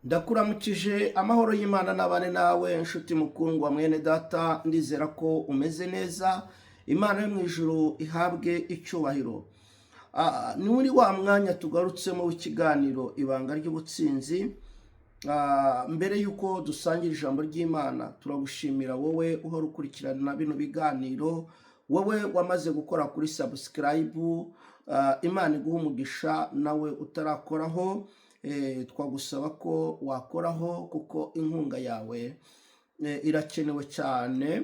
Ndakuramukije amahoro y'Imana n'abane nawe nshuti mukundwa mwene data, ndizera ko umeze neza. Imana yo mu ijuru ihabwe icyubahiro. Ni muri wa mwanya tugarutsemo w'ikiganiro ibanga ry'ubutsinzi. Mbere y'uko dusangira ijambo ry'Imana, turagushimira wowe uhora ukurikirana bino biganiro, wowe wamaze gukora kuri subscribe. Imana iguha umugisha, nawe utarakoraho twagusaba ko wakoraho kuko inkunga yawe irakenewe cyane,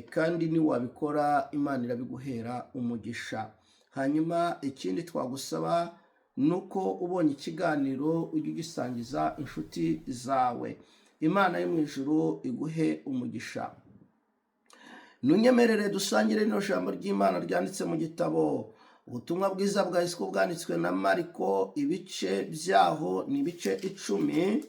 kandi niwabikora Imana irabiguhera umugisha. Hanyuma ikindi twagusaba nuko ubonye ikiganiro ujye ugisangiza inshuti zawe. Imana yo mu ijuru iguhe umugisha. Nunyemerere dusangire rino jambo ry'Imana ryanditse mu gitabo Ubutumwa bwiza bwa Yesu bwanditswe na Mariko, ibice byaho ni ibice 10.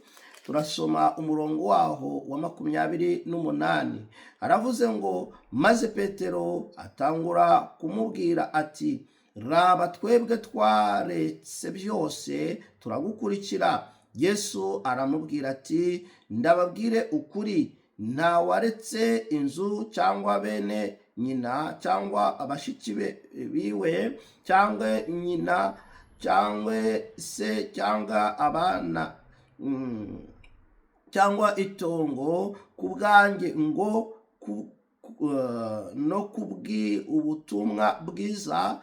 Turasoma umurongo waho wa 28. Aravuze ngo, maze Petero atangura kumubwira ati, raba twebwe twaretse byose turagukurikira. Yesu aramubwira ati, ndababwire ukuri, nta waretse inzu cyangwa bene nyina cyangwa abashiki biwe cyangwa nyina cyangwa se cyangwa abana cyangwa itongo ku bwanjye ngo no ubutumwa bwiza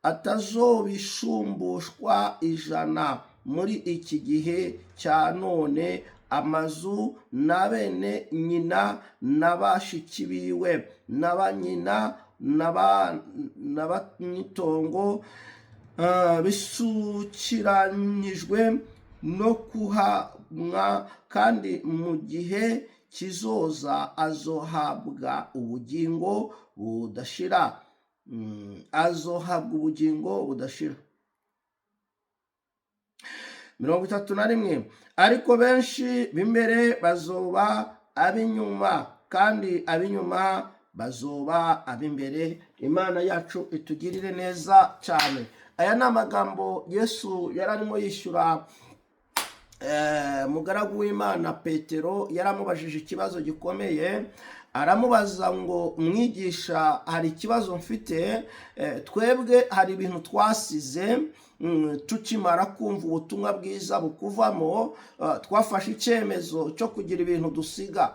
atazobishumbushwa 100 muri iki gihe cya none, amazu na bene nyina n'abashiki biwe n'abanyina n'abanitongo bisukiranyijwe no kuhamwa, kandi mu gihe kizoza azohabwa ubugingo budashira. Azohabwa ubugingo budashira. 31. Ariko benshi b'imbere bazoba ab'inyuma, kandi ab'inyuma bazoba ab'imbere. Imana yacu itugirire neza cyane. Aya ni amagambo Yesu yararimo yishyura mugaragu w'Imana Petero. Yaramubajije ikibazo gikomeye, aramubaza ngo, mwigisha, hari ikibazo mfite. Twebwe hari ibintu twasize tukimara kumva ubutumwa bwiza bukuvamo. Twafashe icyemezo cyo kugira ibintu dusiga.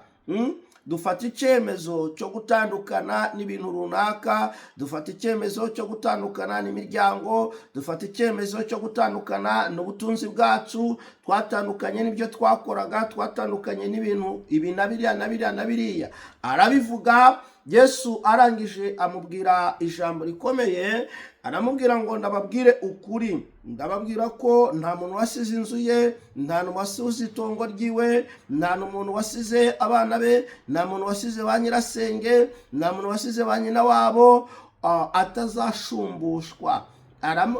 Dufata icyemezo cyo gutandukana n'ibintu runaka, dufata icyemezo cyo gutandukana n'imiryango, dufata icyemezo cyo gutandukana n'ubutunzi bwacu, twatandukanye n'ibyo twakoraga, twatandukanye n'ibintu ibi na biriya na biriya na biriya. Arabivuga. Yesu arangije amubwira ijambo rikomeye, aramubwira ngo, ndababwire ukuri, ndababwira ko nta muntu wasize inzu ye, nta muntu wasize itongo ryiwe, nta muntu wasize abana be, nta muntu wasize ba nyirasenge, nta muntu wasize ba nyina wabo atazashumbushwa.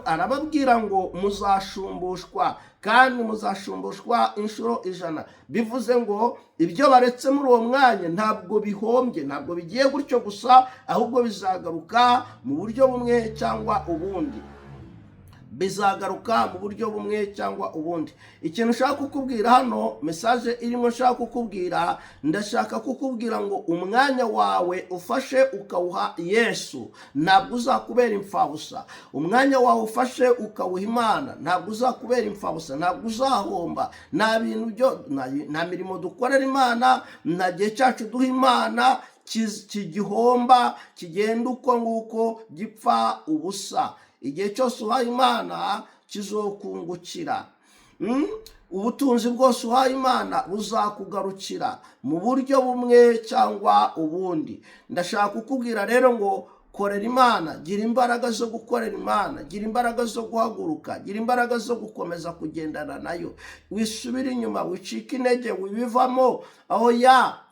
Arababwira ngo muzashumbushwa, kandi muzashumbushwa inshuro 100. Bivuze ngo ibyo baretse muri uwo mwanya ntabwo bihombye, ntabwo bigiye gutyo gusa, ahubwo bizagaruka mu buryo bumwe cyangwa ubundi. Bizagaruka mu buryo bumwe cyangwa ubundi. Ikintu ushaka kukubwira hano, message irimo nshaka kukubwira, ndashaka kukubwira ngo umwanya wawe ufashe ukawuha Yesu, ntabwo uzakubera imfabusa. Umwanya wawe ufashe ukawuha Imana, ntabwo uzakubera imfabusa, ntabwo uzahomba. Nta mirimo dukorera Imana, nta gihe cyacu duha Imana kigihomba, kigenda uko nguko gipfa ubusa. Igihe cyose uhaye Imana kizokungukira. Ubutunzi bwose uhaye Imana buzakugarukira mu buryo bumwe cyangwa ubundi. Ndashaka kukubwira rero ngo, korera Imana, gira imbaraga zo gukorera Imana, gira imbaraga zo guhaguruka, gira imbaraga zo gukomeza kugendana nayo. Wisubira inyuma, wicika intege, wibivamo.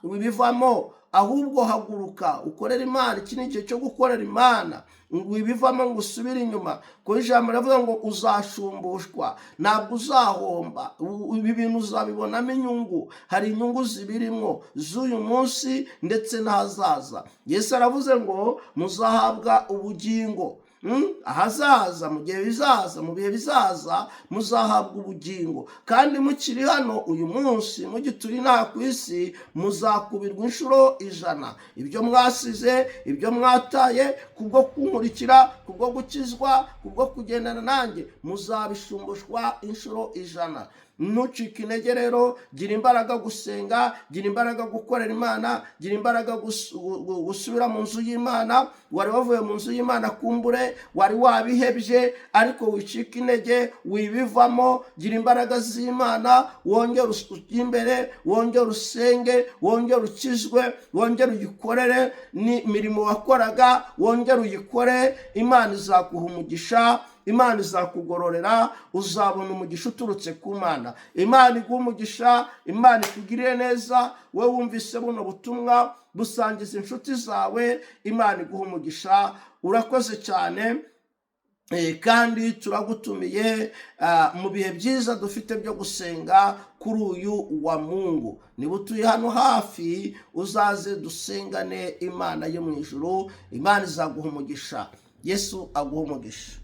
Wibivamo, ahubwo haguruka ukorera Imana. Iki ni igihe cyo gukorera Imana. Wibivamo ngo usubire inyuma, ko ijambo rivuga ngo uzashumbushwa, ntabwo uzahomba. Ibi bintu uzabibonamo inyungu. Hari inyungu zibirimo z'uyu munsi ndetse n'ahazaza. Yesu aravuze ngo muzahabwa ubugingo. ahazaza, mu gihe bizaza, mu bihe bizaza muzahabwa ubugingo, kandi mukiri hano uyu munsi mugituri inaha ku isi muzakubirwa inshuro 100. Ibyo mwasize, ibyo mwataye kubwo kunkurikira, kubwo gukizwa, kubwo kugendana nanjye, muzabishumbushwa inshuro 100. Ntucike intege rero, gira imbaraga gusenga, gira imbaraga gukorera Imana, gira imbaraga gusubira mu nzu y'Imana. Wari wavuye mu nzu y'Imana kumbure, wari wabihebye, ariko wicika intege, wibivamo. Gira imbaraga z'Imana, wongere ujye imbere, wongere usenge, wongere ukizwe, wongere uyikorere n'imirimo wakoraga, wongere uyikore. Imana izaguha umugisha, Imana izakugororera, uzabona umugisha uturutse ku Mana. Imana iguha umugisha, Imana ikugirire neza. We wumvise buno butumwa, busangiza inshuti zawe. Imana iguha umugisha. Urakoze cyane, kandi turagutumiye mu bihe byiza dufite byo gusenga kuri uyu wa Mungu. Niba utuye hano hafi, uzaze dusengane Imana yo mu ijuru. Imana izaguha umugisha. Yesu aguha umugisha.